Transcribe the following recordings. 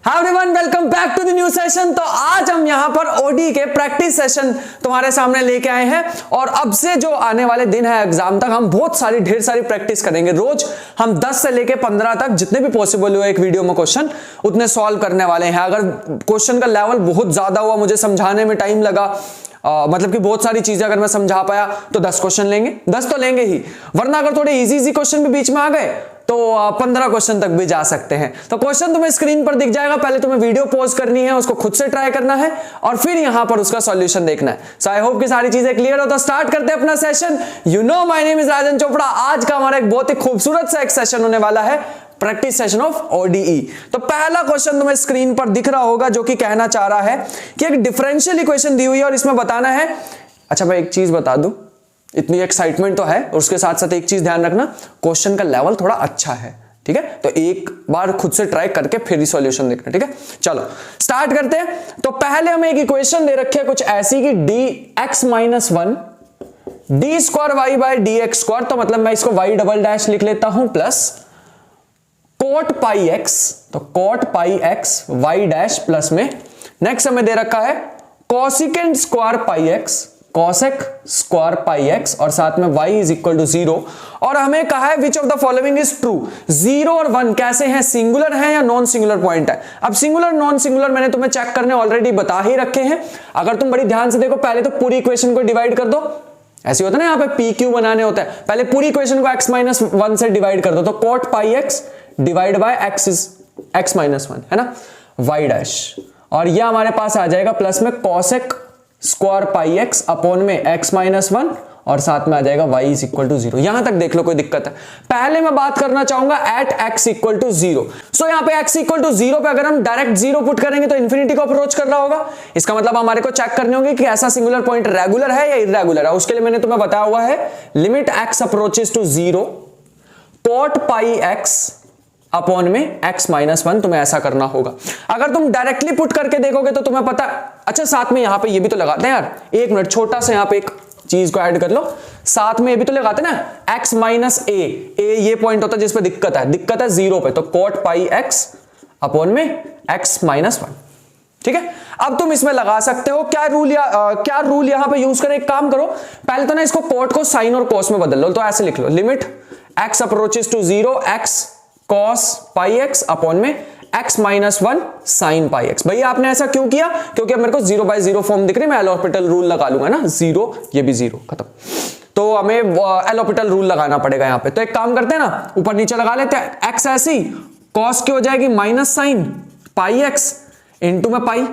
Hi everyone, welcome back to the new session. तो आज हम यहाँ पर ओडी के प्रैक्टिस सेशन तुम्हारे सामने लेके आए हैं और अब से जो आने वाले दिन है एग्जाम तक हम बहुत सारी ढेर सारी प्रैक्टिस करेंगे। रोज हम 10 से लेके 15 तक जितने भी पॉसिबल हुए एक वीडियो में क्वेश्चन उतने सॉल्व करने वाले हैं। अगर क्वेश्चन का लेवल बहुत ज्यादा हुआ, मुझे समझाने में टाइम लगा, मतलब कि बहुत सारी चीजें अगर मैं समझा पाया तो 10 क्वेश्चन लेंगे, 10 तो लेंगे ही। वरना अगर थोड़े इजी क्वेश्चन भी बीच में आ गए तो 15 क्वेश्चन तक भी जा सकते हैं। तो क्वेश्चन तुम्हें स्क्रीन पर दिख जाएगा, पहले तुम्हें वीडियो पॉज करनी है, उसको खुद से ट्राई करना है और फिर यहां पर उसका सॉल्यूशन देखना है। सो आई होप कि सारी चीजें क्लियर हो। तो स्टार्ट करते हैं अपना session. You know my name is Rajan Chopra. आज का हमारा एक बहुत ही खूबसूरत सा एक सेशन होने वाला है, प्रैक्टिस सेशन ऑफ ओडीई। तो पहला क्वेश्चन तुम्हें स्क्रीन पर दिख रहा होगा जो कि कहना चाह रहा है कि एक डिफरेंशियल इक्वेशन दी हुई है और इसमें बताना है। अच्छा, मैं एक चीज बता दूं, इतनी एक्साइटमेंट तो है और उसके साथ साथ एक चीज ध्यान रखना, क्वेश्चन का लेवल थोड़ा अच्छा है, ठीक है? तो एक बार खुद से ट्राई करके फिर ही सॉल्यूशन देखना, ठीक है? चलो स्टार्ट करते हैं। तो पहले हमें एक इक्वेशन दे रखी है कुछ ऐसी कि dx-1 D square Y by D X square, तो मतलब मैं इसको y डबल डैश लिख लेता हूं, प्लस कोट पाई एक्स, तो cot pi X Y dash plus में नेक्स्ट हमें दे रखा है cosecant square pi X, cosec square pi X और साथ में y इज इक्वल टू 0। और हमें कहा है which of the following is true. 0 और 1 कैसे हैं, सिंगुलर है या नॉन सिंगुलर पॉइंट है। अब सिंगुलर नॉन सिंगुलर मैंने तुम्हें चेक करने ऑलरेडी बता ही रखे हैं। अगर तुम बड़ी ध्यान से देखो, पहले तो पूरी इक्वेशन को डिवाइड कर दो, ऐसे होता है ना, यहाँ पे पी क्यू बनाने होता है। पहले पूरी इक्वेशन को x-1 से डिवाइड कर दो, तो cot pi x divide by x is x-1 है ना, y डैश, और ये हमारे पास आ जाएगा प्लस में cosec square pi x upon में x-1 और साथ में आ जाएगा y इज इक्वल टू 0। यहां तक देख लो, कोई दिक्कत है? पहले मैं बात करना चाहूंगा एट x इक्वल टू 0। सो यहां पे x इक्वल टू 0 पे अगर हम डायरेक्ट 0 पुट करेंगे तो इन्फिनिटी को अप्रोच कर रहा होगा। इसका मतलब हमारे को चेक करने होंगे कि ऐसा सिंगुलर पॉइंट रेगुलर है या इरेगुलर है। उसके लिए मैंने तुम्हें बताया हुआ है limit x approaches to 0 cot pi x upon में x-1, तुम्हें ऐसा करना होगा। अगर तुम डायरेक्टली पुट करके देखोगे तो तुम्हें पता। अच्छा, साथ में यहां पे ये भी तो लगाते हैं यार, एक मिनट, छोटा सा यहां पे एक चीज को ऐड कर लो, साथ में ये भी तो लगाते हैं ना, x माइनस ए, ये पॉइंट होता है जिसपे दिक्कत है 0 पे, तो कोट पाई x अपॉन में x-1, ठीक है? अब तुम इसमें लगा सकते हो क्या रूल यहां पे यूज करें। एक काम करो, पहले तो ना इसको कोट को साइन और कोस में बदल लो, तो ऐसे लिख लो limit x approaches to 0 x cos pi x upon में x-1 sin पाई एक्स। भैया आपने ऐसा क्यों किया? क्योंकि अब मेरे को 0/0 फॉर्म दिख रही है, मैं एल हॉस्पिटल रूल लगा लूंगा ना, 0 ये भी 0 खत्म, तो हमें एल हॉस्पिटल रूल लगाना पड़ेगा यहां पे। तो एक काम करते हैं ना, ऊपर नीचे लगा लेते हैं, x ऐसी cos की हो जाएगी minus sine pi x into में पाई,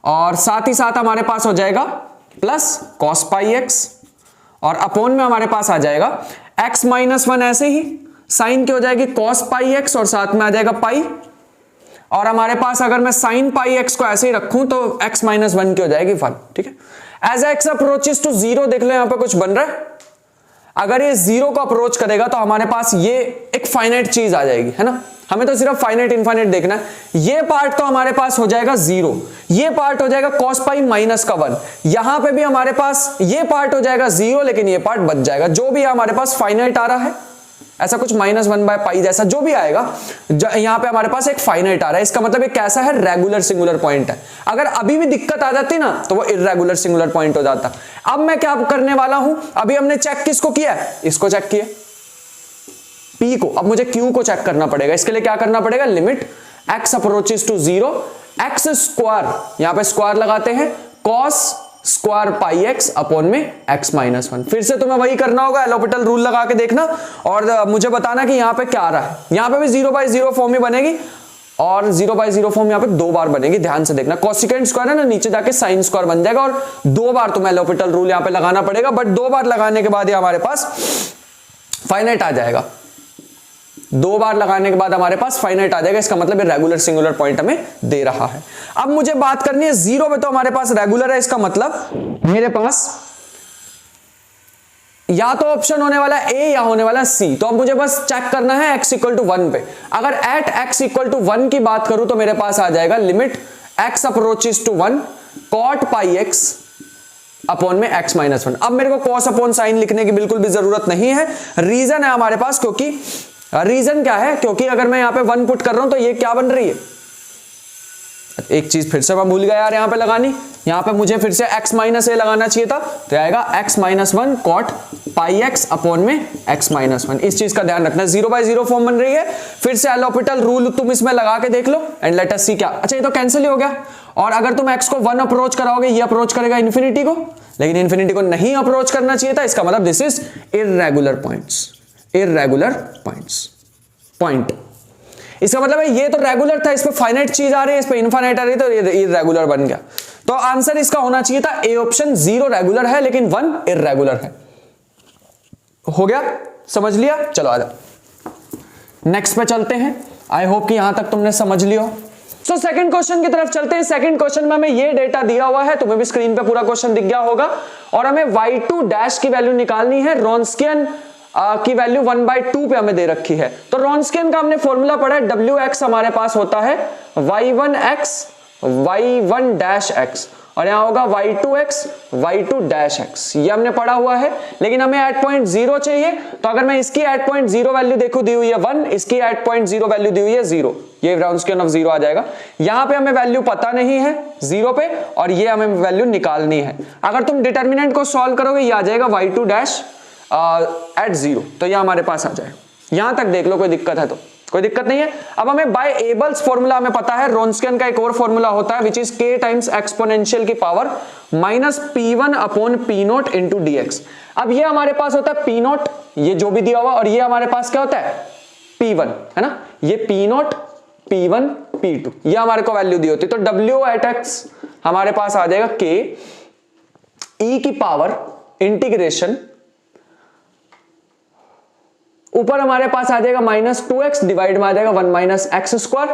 और साथ ही साथ हमारे पास हो जाएगा प्लस cos पाई एक्स, और अपॉन में हमारे पास आ जाएगा x-1 ऐसे ही साइन की हो जाएगी cos पाई एक्स और साथ में आ जाएगा पाई, और हमारे पास अगर मैं साइन पाई एक्स को ऐसे ही रखूं तो x-1 की हो जाएगी 1, ठीक है? एज x अप्रोचेस टू 0, देख लो यहां पे कुछ बन रहा है। अगर ये 0 को अप्रोच करेगा तो हमारे पास ये एक फाइनाइट चीज आ जाएगी, है ना? हमें तो सिर्फ फाइनाइट इनफाइनाइट देखना है। ये पार्ट तो हमारे पास हो जाएगा 0, ये पार्ट हो जाएगा cos पाई माइनस का 1, यहां पे भी हमारे पास ये पार्ट हो जाएगा 0, लेकिन ये पार्ट बच जाएगा। जो भी हमारे पास फाइनाइट आ रहा है, ऐसा कुछ -1/पाई जैसा जो भी आएगा, यहां पे हमारे पास एक फाइनाइट आ रहा है, इसका मतलब ये कैसा है, रेगुलर सिंगुलर पॉइंट है। अगर अभी भी दिक्कत आ जाती ना तो वो इर्रेगुलर सिंगुलर पॉइंट हो जाता। अब मैं क्या करने वाला हूं, अभी हमने चेक किसको किया है, इसको चेक किया P को, अब मुझे Q को चेक करना पड़ेगा। इसके लिए क्या करना पड़ेगा, limit x approaches to 0 x square, यहां पे स्क्वायर लगाते हैं, cos square pi x upon में x-1। फिर से तुम्हें वही करना होगा, एल हॉस्पिटल रूल लगा के देखना और मुझे बताना कि यहां पे क्या आ रहा है। यहां पे भी 0/0 फॉर्म ही बनेगी और 0/0 फॉर्म यहां पे 2 बार बनेगी, ध्यान से देखना। कोसिकेंट स्क्वायर है ना, नीचे जाके साइन स्क्वायर बन जाएगा और 2 बार तुम्हें एल हॉस्पिटल रूल यहां पे लगाना पड़ेगा, बट 2 बार लगाने के बाद ये हमारे पास फाइनाइट आ जाएगा। 2 बार लगाने के बाद हमारे पास फाइनाइट आ जाएगा, इसका मतलब ये रेगुलर सिंगुलर पॉइंट हमें दे रहा है। अब मुझे बात करनी है 0 पे, तो हमारे पास रेगुलर है, इसका मतलब मेरे पास या तो ऑप्शन होने वाला है ए या होने वाला है सी। तो अब मुझे बस चेक करना है x इक्वल टू 1 पे। अगर एट x इक्वल टू 1 की बात करूं तो मेरे पास आ जाएगा limit x approaches to 1 cot pi x upon में x-1। अब मेरे को cos अपॉन साइन लिखने की बिल्कुल भी जरूरत नहीं है, रीजन है हमारे पास, क्योंकि रीजन क्या है, क्योंकि अगर मैं यहां पे 1 पुट कर रहा हूं तो ये क्या बन रही है, एक चीज फिर से मैं भूल गया यार यहाँ पे लगानी, यहाँ पे मुझे फिर से x माइनस ए लगाना चाहिए था, तो आएगा x minus 1 cot pi x upon में x माइनस 1। इस चीज का ध्यान रखना, 0/0 फॉर्म बन रही है। फिर से एलोपिटल रूल तुम इसमें लगा के देख लो एंड लेट अस सी क्या। अच्छा ये तो कैंसिल ही हो गया, और अगर तुम x को 1 अप्रोच कराओगे, ये अप्रोच करेगा इन्फिनिटी को, लेकिन इन्फिनिटी को नहीं अप्रोच करना चाहिए था। इसका मतलब this is irregular points, irregular points point. इसका मतलब है ये तो रेगुलर था, इस पे फाइनाइट चीज आ रही है, इस पे इनफाइनाइट आ रही है, तो ये इर्रेगुलर बन गया। तो आंसर इसका होना चाहिए था ए ऑप्शन, 0 रेगुलर है लेकिन 1 इर्रेगुलर है। हो गया, समझ लिया? चलो आ जाओ नेक्स्ट पे चलते हैं। आई होप कि यहां तक तुमने समझ लिया। सो सेकंड क्वेश्चन की तरफ चलते हैं। सेकंड क्वेश्चन में हमें ये डेटा दिया हुआ है, तुम्हें भी स्क्रीन पे पूरा क्वेश्चन दिख गया होगा, और हमें y2 डैश की वैल्यू निकालनी है। रॉन्स्कियन की वैल्यू 1/2 पे हमें दे रखी है। तो रॉन्स्कियन का हमने फॉर्मूला पढ़ा है, wx हमारे पास होता है y1x y1 डैश x, और यहां होगा y2x y2 डैश x, ये हमने पढ़ा हुआ है। लेकिन हमें एट पॉइंट 0 चाहिए, तो अगर मैं इसकी एट पॉइंट 0 वैल्यू देखूं, दी हुई है 1, इसकी एट पॉइंट 0 वैल्यू दी हुई है 0, ये रॉन्स्कियन ऑफ 0 आ जाएगा। यहां पे हमें वैल्यू पता नहीं है 0 पे, और ये हमें वैल्यू निकालनी है। अगर तुम डिटर्मिनेंट को सॉल्व करोगे, ये आ जाएगा y2 डैश एट 0, तो ये हमारे पास आ जाए। यहां तक देख लो, कोई दिक्कत है तो? कोई दिक्कत नहीं है। अब हमें बाय एबल्स फॉर्मूला हमें पता है, रॉन्स्कियन का एक और फॉर्मूला होता है which is k times exponential की power minus p1 upon p0 into dx। अब ये हमारे पास होता है p0, ये जो भी दिया हुआ, और ये हमारे पास क्या होता है p1, है ना, ये p0 p1 p2, ये हमारे को वैल्यू दी होती है। तो w एट x हमारे पास आ जाएगा k e की पावर इंटीग्रेशन, ऊपर हमारे पास आ जाएगा -2x, डिवाइड में आ जाएगा 1 माइनस एक्स स्क्वायर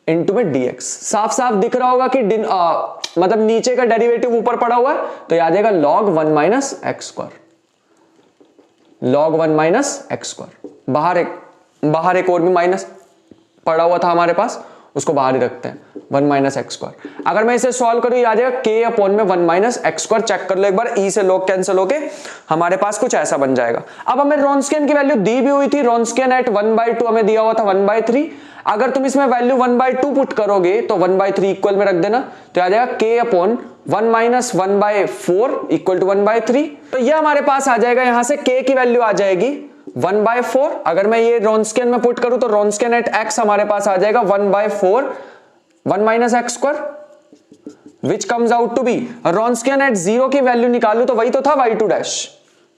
इंटू में dx। साफ साफ दिख रहा होगा कि मतलब नीचे का डेरिवेटिव ऊपर पड़ा हुआ है, तो ये आ जाएगा log 1 minus x square, log 1 minus x square. बाहर एक और भी माइनस पड़ा हुआ था हमारे पास, उसको बाहर ही रखते हैं, 1 माइनस एक्स स्क्वायर। अगर मैं इसे सॉल्व करूं, ये आ जाएगा k अपॉन में 1 माइनस एक्स स्क्वायर। चेक कर लो एक बार, e से log कैंसिल होके हमारे पास कुछ ऐसा बन जाएगा। अब हमें रॉन्स्कियन की वैल्यू दी भी हुई थी, रॉन्स्कियन एट 1/2 हमें दिया हुआ था 1/3। अगर तुम इसमें वैल्यू 1/2 पुट करोगे, तो 1/3 इक्वल में रख देना, तो आ जाएगा k upon 1 minus 1/4 equal to 1/3। तो ये हमारे पास आ जाएगा, यहां से k की वैल्यू आ जाएगी 1/4। अगर मैं ये रॉन्स्कियन में पुट करूं, तो रॉन्स्कियन एट x हमारे पास आ जाएगा 1/4 1 minus x square which comes out to be, Wronskian at 0 की वैल्यू निकालू तो वही तो था y2 डैश,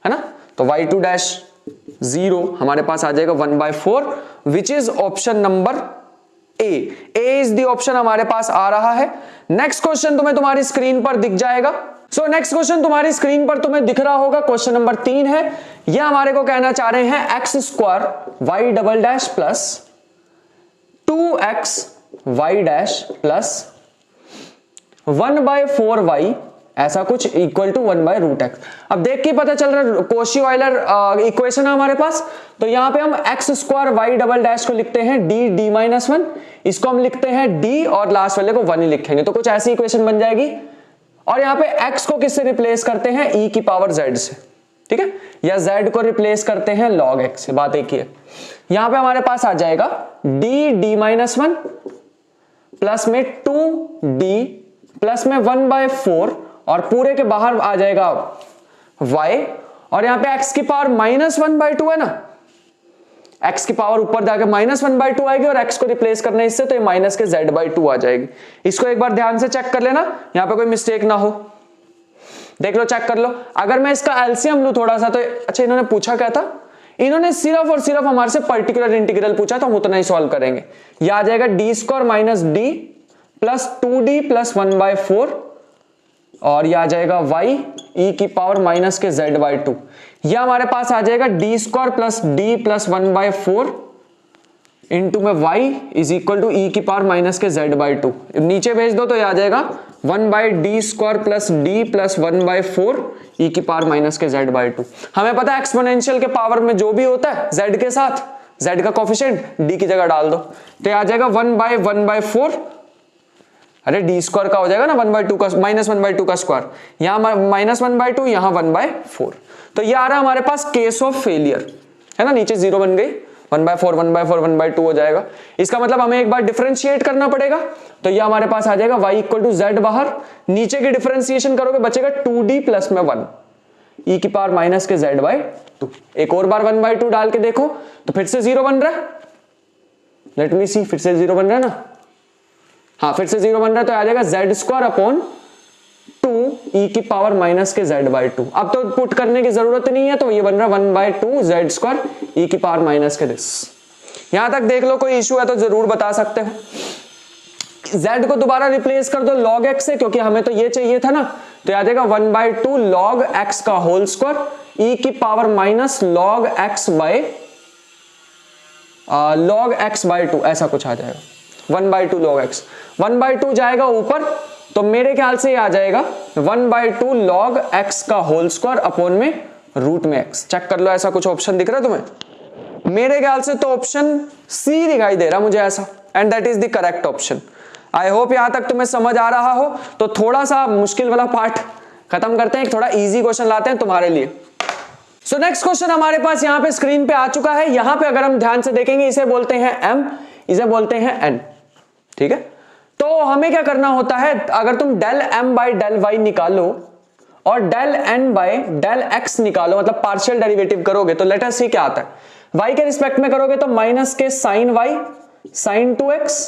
है ना, तो y2 डैश 0 हमारे पास आ जाएगा 1/4 which is option number A. A is the option हमारे पास आ रहा है। नेक्स्ट क्वेश्चन तुम्हें तुम्हारी स्क्रीन पर दिख जाएगा। सो नेक्स्ट क्वेश्चन तुम्हारी स्क्रीन पर तुम्हें दिख रहा होगा, क्वेश्चन नंबर 3 है। यह हमारे को कहना चाह रहे हैं X square Y double dash plus 2x y dash plus 1/4y ऐसा कुछ इक्वल टू 1/√x। अब देख के पता चल रहा है कोशी ऑयलर इक्वेशन है हमारे पास, तो यहां पे हम X square Y double dash को लिखते हैं d-1, इसको हम लिखते हैं d और लास्ट वाले को 1 ही लिखेंगे, तो कुछ ऐसी इक्वेशन बन जाएगी। और यहां पे x को किससे रिप्लेस करते हैं, e की पावर z से, ठीक है, या z को रिप्लेस करते हैं log x से, बात एक ही है। यहां पे हमारे पास आ जाएगा d-1 प्लस में 2d प्लस में 1/4 और पूरे के बाहर आ जाएगा y, और यहां पे x की पावर -1/2 है ना, x की पावर ऊपर जाके -1/2 आएगी और x को रिप्लेस करना है इससे, तो ये माइनस के z/2 आ जाएगी। इसको एक बार ध्यान से चेक कर लेना, यहां पे कोई मिस्टेक ना हो, देख लो, चेक कर लो। अगर मैं इसका एलसीएम लूं थोड़ा सा, तो अच्छा इन्होंने पूछा क्या था, इन्होंने सिर्फ और सिर्फ हमारे से पर्टिकुलर इंटीग्रल पूछा, तो हम उतना ही सॉल्व करेंगे। यह आ जाएगा d² minus d plus 2d plus 1/4 और यह आ जाएगा y e की पावर माइनस के z/2। यह हमारे पास आ जाएगा d² plus d plus 1/4 into में y is equal to e की पावर माइनस के z/2। नीचे भेज दो तो यह आ जाएगा 1/d² plus d plus 1/4 e की पावर माइनस के z/2। हमें पता है एक्सपोनेंशियल के पावर में जो भी होता है z के साथ, z का कोफिशिएंट d की जगह डाल दो, तो यह आ जाएगा 1/1/4, अरे d² का हो जाएगा ना 1/2 का, -1/2 का स्क्वायर, यहां -1/2, यहां 1/4। तो ये आ रहा है हमारे पास केस ऑफ फेलियर, है ना, नीचे 0 बन गई, 1/4 1/4 1/2 हो जाएगा। इसका मतलब हमें एक बार डिफरेंशिएट करना पड़ेगा, तो ये हमारे पास आ जाएगा y इक्वल टू z बाहर, नीचे की डिफरेंशिएशन करोगे बचेगा 2d प्लस में 1 e की पावर माइनस के z/2। एक और बार 1/2 डाल के देखो तो फिर से 0 बन रहा है। लेट मी सी, फिर से 0 बन रहा है ना, हाँ फिर से 0 बन रहा है, तो आ जाएगा z² अपॉन 2 e की पावर माइनस के z/2। अब तो पुट करने की जरूरत नहीं है, तो ये बन रहा है 1/2 z² e की पावर माइनस के दिस। यहां तक देख लो, कोई इशू है तो जरूर बता सकते हो। z को दोबारा रिप्लेस कर दो log x से, क्योंकि हमें तो ये चाहिए था ना, तो आ जाएगा 1/2 log x का होल स्क्वायर e की पावर माइनस log x/2, ऐसा कुछ आ जाएगा। 1/2 log x, 1/2 जाएगा ऊपर, तो मेरे ख्याल से ये आ जाएगा 1/2 log x का होल स्क्वायर अपॉन में रूट में x। चेक कर लो, ऐसा कुछ ऑप्शन दिख रहा है तुम्हें? मेरे ख्याल से तो ऑप्शन सी दिखाई दे रहा मुझे ऐसा, and that is the correct option. I hope यहां तक तुम्हें समझ आ रहा हो। तो थोड़ा सा मुश्किल वाला पार्ट खत्म करते हैं, थोड़ा इजी क्वेश्चन लाते हैं तुम्हारे लिए। सो नेक्स्ट क्वेश्चन हमारे पास यहाँ पे स्क्रीन पे आ चुका है। यहां पे अगर हम ध्यान से देखेंगे, इसे बोलते हैं m, इसे बोलते हैं n, ठीक है। तो हमें क्या करना होता है, अगर तुम del m by del y निकालो और del n by del x निकालो, मतलब पार्शियल डेरिवेटिव करोगे, तो लेट अस सी क्या आता है। y के रिस्पेक्ट में करोगे तो minus K sign y sign 2x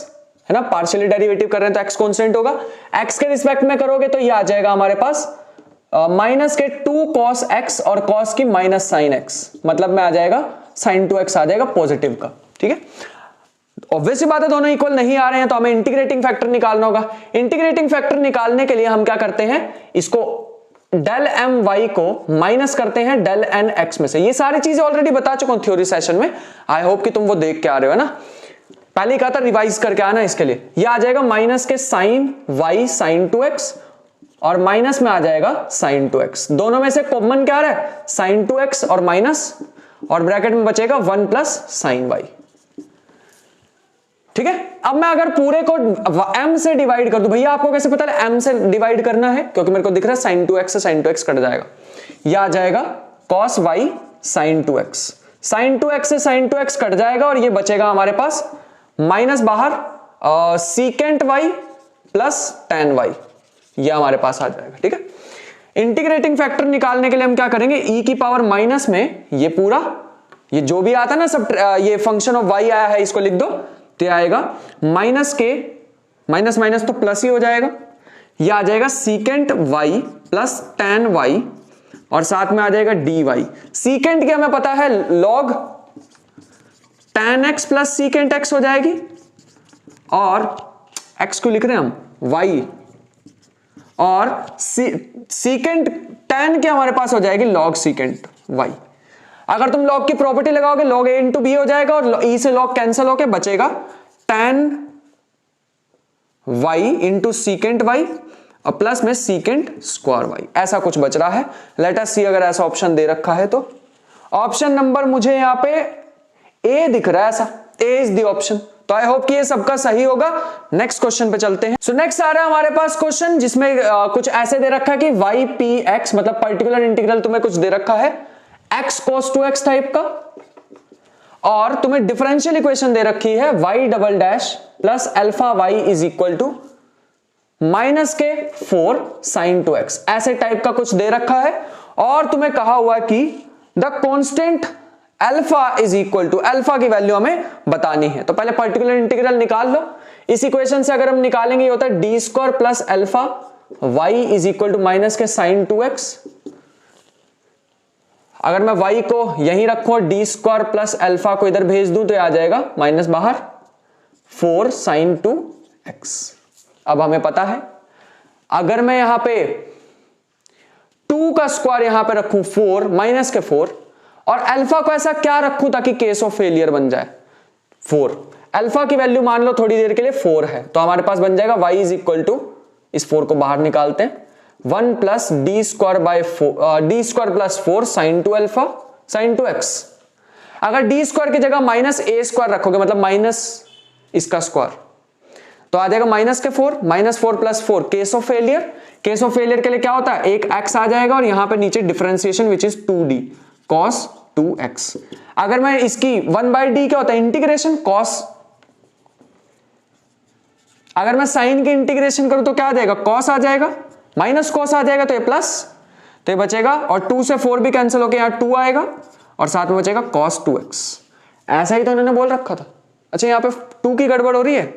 है ना, पार्शियली डेरिवेटिव कर रहे हैं तो x कांस्टेंट होगा। x के रिस्पेक्ट में करोगे तो ये आ जाएगा हमारे पास माइनस के 2 cos x और cos की माइनस साइन x, मतलब में आ जाएगा साइन 2x आ जाएगा पॉजिटिव का, ठीक है। ऑब्वियस बात है, दोनों इक्वल नहीं आ रहे हैं, तो हमें इंटीग्रेटिंग फैक्टर निकालना होगा। इंटीग्रेटिंग फैक्टर निकालने के लिए हम क्या करते हैं, इसको डेल एम वाई को माइनस करते हैं डेल एन एक्स में से। ये सारी चीजें ऑलरेडी बता चुका हूं थ्योरी सेशन में, आई होप कि तुम वो देख के आ रहे हो, है ना। पहले कहा था रिवाइज करके आना इसके लिए। ये आ जाएगा minus K sign Y sign 2x और माइनस में आ जाएगा साइन 2x। दोनों में से कॉमन क्या आ रहा है, साइन 2x और माइनस, और ब्रैकेट में बचेगा 1 प्लस साइन वाई, ठीक है। अब मैं अगर पूरे को m से डिवाइड कर दूं, भैया आपको कैसे पता है m से डिवाइड करना है, क्योंकि मेरे को दिख रहा है sin 2x से sin 2x कट जाएगा, यह आ जाएगा cos y sin 2x, sin 2x से sin 2x कट जाएगा और ये बचेगा हमारे पास माइनस बाहर secant y plus tan y, यह हमारे पास आ जाएगा, ठीक है। इंटीग्रेटिंग फैक्टर निकालने के लिए हम क्या करेंगे, e की पावर माइनस में ये पूरा, ये जो भी आता है ना सब, ये फंक्शन ऑफ y आया है, इसको लिख दो, तो आएगा माइनस के माइनस माइनस तो प्लस ही हो जाएगा, ये आ जाएगा secant y plus tan y और साथ में आ जाएगा dy। सीकेंट क्या हमें पता है, log tan x plus secant x हो जाएगी, और x को लिख रहे हैं हम y, और सीकेंट tan क्या हमारे पास हो जाएगी log सीकेंट y। अगर तुम log की प्रॉपर्टी लगाओगे log a इंटू बी हो जाएगा, और e से log कैंसिल होके बचेगा tan y into secant y और प्लस में सीकेंट स्क्वायर y, ऐसा कुछ बच रहा है। लेट अस सी अगर ऐसा ऑप्शन दे रखा है तो ऑप्शन नंबर मुझे यहां पे a दिख रहा है, ऐसा a इज द ऑप्शन। तो आई होप कि ये सबका सही होगा। नेक्स्ट क्वेश्चन पे चलते हैं। सो नेक्स्ट आ रहा है हमारे पास क्वेश्चन जिसमें कुछ ऐसे दे रखा है कि y p x, मतलब पर्टिकुलर इंटीग्रल तुम्हें कुछ दे रखा है x cos 2x टाइप का, और तुम्हें डिफरेंशियल इक्वेशन दे रखी है y double dash plus alpha y is equal to minus K 4 sign 2x, ऐसे टाइप का कुछ दे रखा है, और तुम्हें कहा हुआ कि the constant alpha is equal to, alpha की वैल्यू हमें बतानी है। तो पहले पर्टिकुलर इंटीग्रल निकाल लो। इस इक्वेशन से अगर हम निकालेंगे ये होता है D square plus alpha y is equal to minus K sine 2x। अगर मैं y को यहीं रखूं, डी स्क्वायर प्लस अल्फा को इधर भेज दूं, तो आ जाएगा माइनस बाहर 4 साइन 2x। अब हमें पता है अगर मैं यहां पे 2 का स्क्वायर यहां पे रखूं 4 माइनस के 4, और अल्फा को ऐसा क्या रखूं ताकि केस ऑफ फेलियर बन जाए 4, अल्फा की वैल्यू मान लो थोड़ी देर के लिए 4 है, तो हमारे पास बन जाएगा y इज इक्वल टू, इस 4 को बाहर निकालते हैं, 1 plus D square by 4, D square plus 4 sine 2 alpha sine 2x। अगर डी स्क्वायर की जगह माइनस ए स्क्वायर रखोगे, मतलब माइनस इसका स्क्वायर, तो आ जाएगा minus K 4, minus 4 plus 4 case of failure. Case of failure के लिए क्या होता है, एक x आ जाएगा और यहां पे नीचे differentiation which is 2d cos 2x। अगर मैं इसकी 1/d क्या होता है इंटीग्रेशन कॉस, अगर मैं साइन की इंटीग्रेशन करूं तो क्या आ जाएगा कॉस आ जाएगा, माइनस कॉस आ जाएगा, तो ये प्लस, तो ये बचेगा और 2 से 4 भी कैंसिल होकर यहां 2 आएगा और साथ में बचेगा cos 2x। ऐसा ही तो इन्होंने बोल रखा था। अच्छा यहां पे 2 की गड़बड़ हो रही है,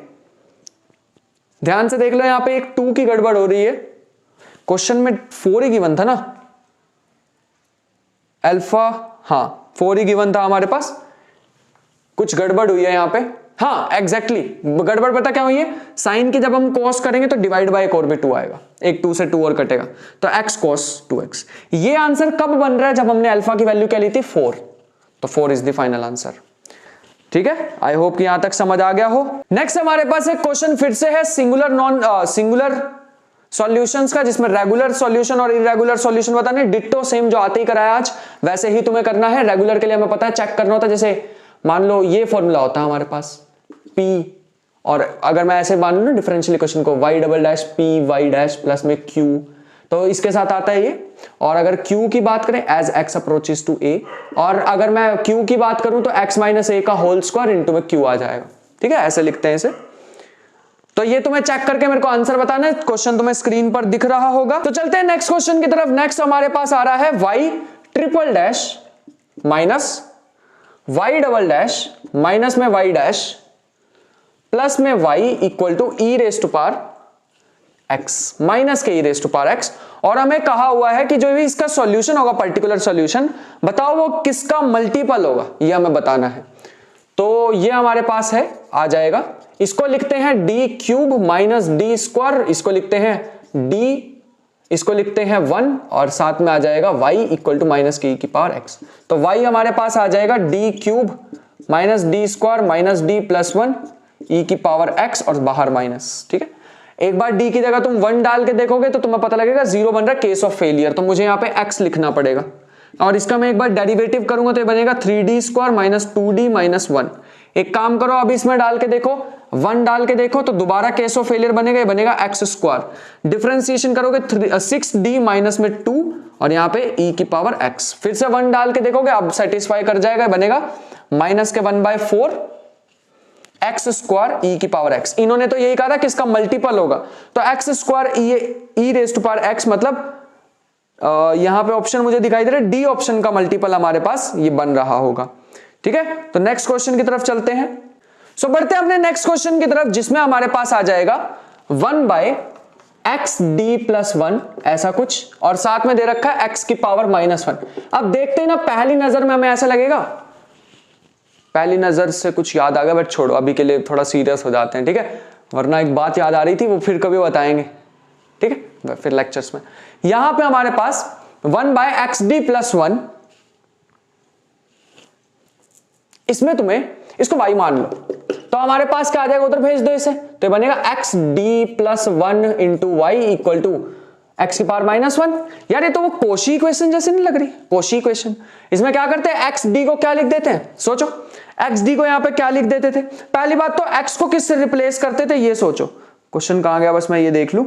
ध्यान से देख लो, यहां पे एक 2 की गड़बड़ हो रही है। क्वेश्चन में 4 ही गिवन था ना, अल्फा, हाँ 4 ही गिवन था हमारे पास, कुछ गड़बड़ हुई है यहां पे। हाँ एग्जैक्टली गड़बड़ पता क्या हुई है, साइन की जब हम cos करेंगे तो डिवाइड बाय एक और भी 2 आएगा, एक 2 से 2 और कटेगा, तो x cos 2x। ये आंसर कब बन रहा है, जब हमने अल्फा की वैल्यू क्या ली थी 4, तो 4 इज द फाइनल आंसर। ठीक है, आई होप कि यहां तक समझ आ गया हो। नेक्स्ट हमारे पास एक क्वेश्चन फिर से है सिंगुलर सॉल्यूशंस का, जिसमें रेगुलर सॉल्यूशन और इरेगुलर सॉल्यूशन बताने, डिट्टो सेम जो आते ही कराया आज वैसे ही तुम्हें करना है। रेगुलर के लिए हमें पता है चेक करना होता है, जैसे मान लो ये फॉर्मूला होता है हमारे पास P, और अगर मैं ऐसे मान लूं ना डिफरेंशियल इक्वेशन को y double dash P y dash plus में Q, तो इसके साथ आता है ये। और अगर Q की बात करें as x approaches to A, और अगर मैं Q की बात करूं तो x माइनस a का होल स्क्वायर इंटू में Q आ जाएगा। ठीक है, ऐसे लिखते हैं इसे। तो ये तुम्हें चेक करके मेरे को आंसर बताना है, क्वेश्चन तुम्हें स्क्रीन पर दिख रहा होगा। तो चलते हैं नेक्स्ट क्वेश्चन की तरफ। नेक्स्ट हमारे पास आ रहा है y triple dash minus y double dash minus में y डैश प्लस में y equal to E raise to power x minus K E raise to power x। और हमें कहा हुआ है कि जो भी इसका सॉल्यूशन होगा, पर्टिकुलर सॉल्यूशन, बताओ वो किसका मल्टीपल होगा, ये हमें बताना है। तो ये हमारे पास है, आ जाएगा, इसको लिखते हैं d cube minus D square, इसको लिखते हैं d, इसको लिखते हैं 1, और साथ में आ जाएगा y equal to minus K ई की पावर x। तो y हमारे पास आ जाएगा d cube minus D square minus D plus 1 ई की पावर x, और बाहर माइनस। ठीक है, एक बार d की जगह तुम 1 डाल के देखोगे तो तुम्हें पता लगेगा 0 बन रहा है, केस ऑफ फेलियर, तो मुझे यहाँ पे x लिखना पड़ेगा। और इसका मैं एक बार डेरिवेटिव करूंगा तो ये बनेगा 3d square minus 2d minus 1। एक काम करो, अब इसमें डाल के देखो, 1 डाल के देखो तो दोबारा केस ऑफ फेलियर बनेगा, ये बनेगा x स्क्वायर। डिफरेंशिएशन करोगे 6d माइनस में 2 और यहाँ पे e की पावर x। फिर से 1 डाल के देखोगे, अब सेटिस्फाई कर जाएगा, बनेगा माइनस के 1/4 एक्स स्क्वायर ई की पावर एक्स। इन्होंने तो यही कहा था कि इसका मल्टीपल होगा, तो X square E raise to power X, मतलब यहां पे ऑप्शन मुझे दिखाई दे रहा है डी ऑप्शन का मल्टीपल हमारे पास ये बन रहा होगा। ठीक है, तो नेक्स्ट क्वेश्चन की तरफ चलते हैं। सो बढ़ते हैं अपने नेक्स्ट क्वेश्चन की तरफ, जिसमें हमारे पास आ जाएगा 1/xd+1 ऐसा कुछ, और साथ में दे रखा है x की पावर -1। अब देखते हैं ना, पहली नजर में हमें ऐसा लगेगा, पहली नजर से कुछ याद आ गया, बट छोड़ो, अभी के लिए थोड़ा सीरियस हो जाते हैं। ठीक है, वरना एक बात याद आ रही थी, वो फिर कभी बताएंगे। ठीक है, फिर लेक्चर्स में। यहां पे हमारे पास 1/xd+1, इसमें तुम्हें इसको y मान लो, तो हमारे पास क्या आ जाएगा, उधर भेज दो इसे, तो ये बनेगा xd+1 into y equal to x की पावर -1। यार ये तो वो कोशी इक्वेशन जैसे नहीं लग रही, कोशी इक्वेशन। इसमें क्या करते हैं, xd को क्या लिख देते हैं, सोचो, xd को यहां पे क्या लिख देते थे। पहली बात तो x को किससे रिप्लेस करते थे, ये सोचो। क्वेश्चन कहां गया, बस मैं ये देख लूं,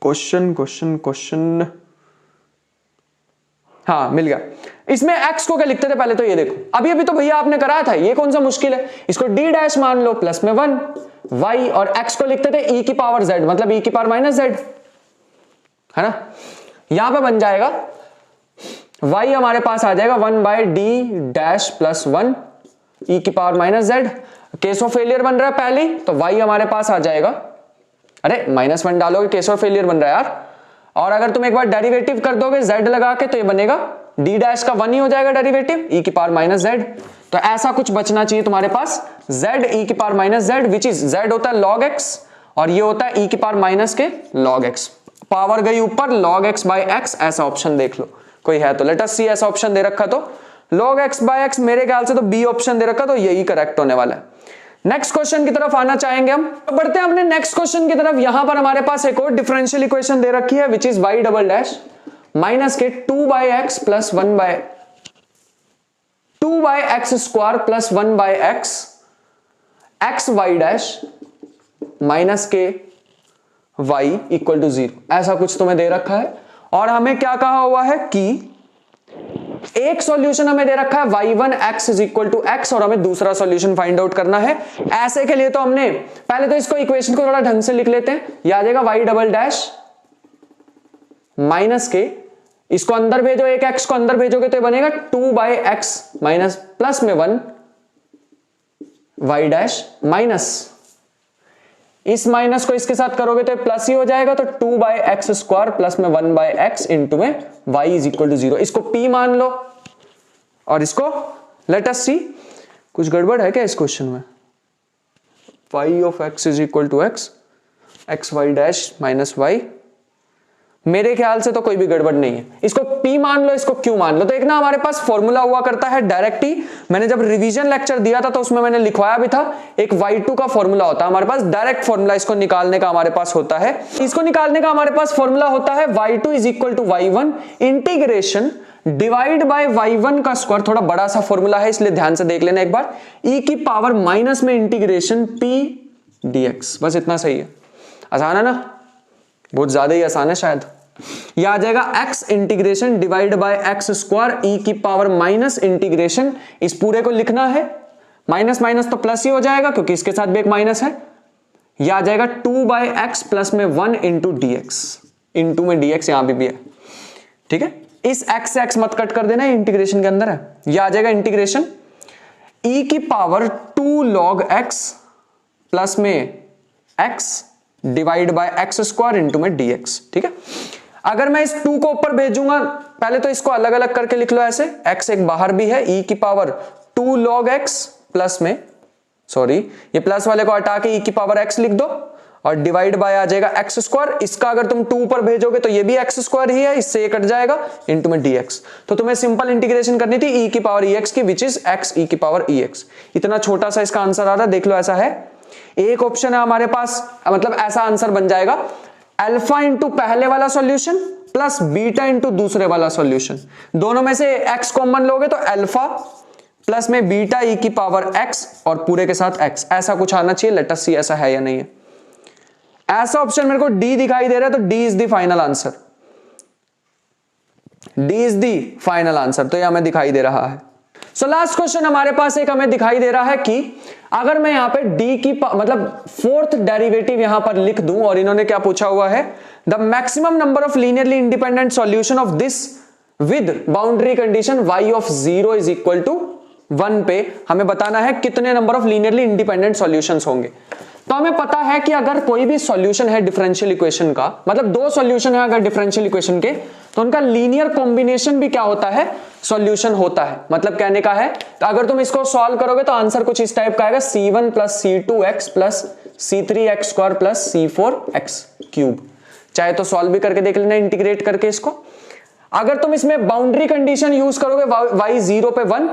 क्वेश्चन, हाँ मिल गया। इसमें x को क्या लिखते थे पहले, तो ये देखो, अभी तो भैया आपने कराया था, ये कौन सा मुश्किल है, इसको d डैश मान लो प्लस में 1 y, और x को लिखते थे e की पावर z, मतलब e की पावर -z, है ना। यहां पे बन जाएगा y हमारे पास आ जाएगा 1/d-+1 e की power -z। Case of failure बन रहा है पहले, तो y हमारे पास आ जाएगा, अरे -1 डालोगे केस ऑफ फेलियर बन रहा है यार। और अगर तुम एक बार डेरिवेटिव कर दोगे z लगा के, तो ये बनेगा d डैश का 1 ही हो जाएगा डेरिवेटिव, e की पावर -z। तो ऐसा कुछ बचना चाहिए तुम्हारे पास, z e की power -z, which is z होता है log x और ये होता है e की पावर माइनस के log x। पावर गई ऊपर, log x/x, ऐसा ऑप्शन देख लो कोई है तो। लेट अस सी, ऐसा ऑप्शन दे रखा तो log x/x, मेरे ख्याल से तो बी ऑप्शन दे रखा, तो यही करेक्ट होने वाला है। नेक्स्ट क्वेश्चन की तरफ आना चाहेंगे हम, बढ़ते हैं अपने नेक्स्ट क्वेश्चन की तरफ। यहां पर हमारे पास एक और डिफरेंशियल इक्वेशन दे रखी है, which is y double dash minus के 2/x plus 2/x square plus 1/x x y dash minus के y इक्वल टू 0, ऐसा कुछ तुम्हें दे रखा है। और हमें क्या कहा हुआ है कि एक सॉल्यूशन हमें दे रखा है y1 x is equal to x और हमें दूसरा सॉल्यूशन फाइंड आउट करना है। ऐसे के लिए तो हमने पहले तो इसको इक्वेशन को थोड़ा ढंग से लिख लेते हैं। ये आ जाएगा y डबल डैश माइनस के, इसको अंदर भेजो, एक x को अंदर भेजोगे तो ये बनेगा 2/x माइनस प्लस में 1 y डैश माइनस, इस माइनस को इसके साथ करोगे तो प्लस ही हो जाएगा, तो 2/x स्क्वायर प्लस में 1/x इंटू में y इज इक्वल टू 0। इसको p मान लो और इसको लेट अस सी। कुछ गड़बड़ है क्या इस क्वेश्चन में? y of x is equal to x, x y dash minus y, मेरे ख्याल से तो कोई भी गड़बड़ नहीं है। इसको p मान लो, इसको q मान लो। तो एक ना हमारे पास फॉर्मूला हुआ करता है डायरेक्ट ही, मैंने जब रिवीजन लेक्चर दिया था तो उसमें मैंने लिखवाया भी था, एक y2 का फॉर्मूला होता है हमारे पास, डायरेक्ट फॉर्मूला इसको निकालने का हमारे पास होता है। इसको निकालने का हमारे पास फॉर्मूला होता है y2 is equal to y1 integration divide by y1 का स्क्वायर। थोड़ा बड़ा सा फॉर्मूला है इसलिए ध्यान से देख लेना एक बार, e की पावर माइनस में इंटीग्रेशन p dx। बस इतना सही है। आसान है ना? बहुत ज्यादा ही आसान है शायद। यह आ जाएगा x integration divide bye x square e की पावर माइनस इंटीग्रेशन, इस पूरे को लिखना है, माइनस माइनस तो प्लस ही हो जाएगा क्योंकि इसके साथ भी एक माइनस है। यह आ जाएगा 2/x प्लस में 1 इंटू dx, इंटू में dx यहां भी है, ठीक है। इस x से x मत कट कर देना, इंटीग्रेशन के अंदर है। यह आ जाएगा इंटीग्रेशन e की पावर 2 log x प्लस में x divide by x square into में dx, ठीक है। अगर मैं इस 2 को ऊपर भेजूंगा, पहले तो इसको अलग अलग करके लिख लो ऐसे, x एक बाहर भी है, e की पावर 2 log x प्लस में, सॉरी ये प्लस वाले को हटा के e की पावर x लिख दो और डिवाइड बाय आ जाएगा x स्क्वायर। इसका अगर तुम 2 ऊपर भेजोगे तो ये भी x स्क्वायर ही है, इससे ये कट जाएगा इंटू में dx। तो तुम्हें सिंपल इंटीग्रेशन करनी थी e की पावर ex की, विच इज x e की पावर ex। इतना छोटा सा इसका आंसर आ रहा है, देख लो ऐसा है। एक ऑप्शन है हमारे पास, मतलब ऐसा आंसर बन जाएगा अल्फा इंटू पहले वाला सॉल्यूशन प्लस बीटा इंटू दूसरे वाला सॉल्यूशन। दोनों में से x कॉमन लोगे तो अल्फा प्लस में बीटा e की पावर x और पूरे के साथ x, ऐसा कुछ आना चाहिए। लेट अस सी ऐसा है या नहीं है। ऐसा ऑप्शन मेरे को D दिखाई दे रहा है, तो D is the final answer, D is the final answer, तो ये हमें दिखाई दे रहा है। सो लास्ट क्वेश्चन हमारे पास एक हमें दिखाई दे रहा है कि अगर मैं यहां पे d की मतलब फोर्थ डेरिवेटिव यहां पर लिख दूं, और इन्होंने क्या पूछा हुआ है, the maximum number of linearly independent solution of this with boundary condition y of 0 is equal to 1 पे हमें बताना है कितने number of linearly independent solutions होंगे। तो हमें पता है कि अगर कोई भी सॉल्यूशन है डिफरेंशियल इक्वेशन का, मतलब दो सॉल्यूशन है अगर डिफरेंशियल इक्वेशन के, तो उनका लीनियर कॉम्बिनेशन भी क्या होता है, सॉल्यूशन होता है। मतलब कहने का है, तो अगर तुम इसको सॉल्व करोगे तो आंसर कुछ इस टाइप का आएगा, c1 plus c2x plus c3x square plus c4x cube. चाहे तो सॉल्व भी करके देख लेना इंटीग्रेट करके इसको। अगर तुम इसमें बाउंड्री कंडीशन यूज करोगे y 0 पे 1,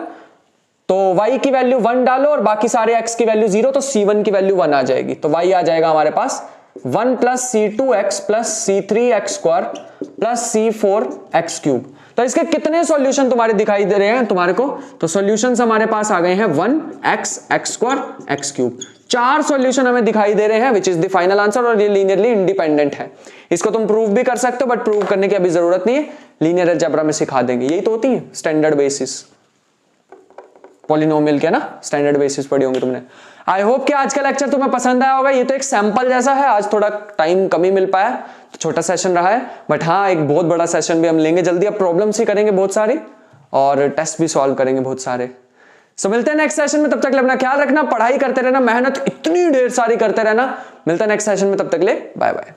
तो y की वैल्यू 1 डालो और बाकी सारे x की वैल्यू 0, तो c1 की वैल्यू 1 आ जाएगी। तो y आ जाएगा हमारे पास 1 plus c2x plus c3x square plus c4x cube. तो इसके कितने सॉल्यूशन तुम्हारे दिखाई दे रहे हैं तुम्हारे को, तो सॉल्यूशंस हमारे पास आ गए हैं 1x x square x cube. 4 solution हमें दिखाई दे रहे हैं which is the final answer, और ये लीनियरली इंडिपेंडेंट है। इसको तुम प्रूव भी कर सकते हो, बट प्रूव करने की अभी जरूरत नहीं है, लीनियर अलजेब्रा में सिखा देंगे। यही तो होती है स्टैंडर्ड बेसिस, पॉलिनोमियल के ना स्टैंडर्ड बेसिस पढ़ी होंगी तुमने। आई होप कि आज का लेक्चर तुम्हें पसंद आया होगा। ये तो एक सैंपल जैसा है, आज थोड़ा टाइम कम ही मिल पाया, तो छोटा सेशन रहा है, बट हाँ एक बहुत बड़ा सेशन भी हम लेंगे जल्दी। अब प्रॉब्लम्स ही करेंगे बहुत सारी और टेस्ट भी सॉल्व करेंगे बहुत सारे। सो मिलते हैं नेक्स्ट सेशन में, तब तक ले अपना ख्याल रखना, पढ़ाई करते रहना, मेहनत इतनी ढेर सारी करते रहना। मिलता है नेक्स्ट सेशन में, तब तक ले बाय बाय।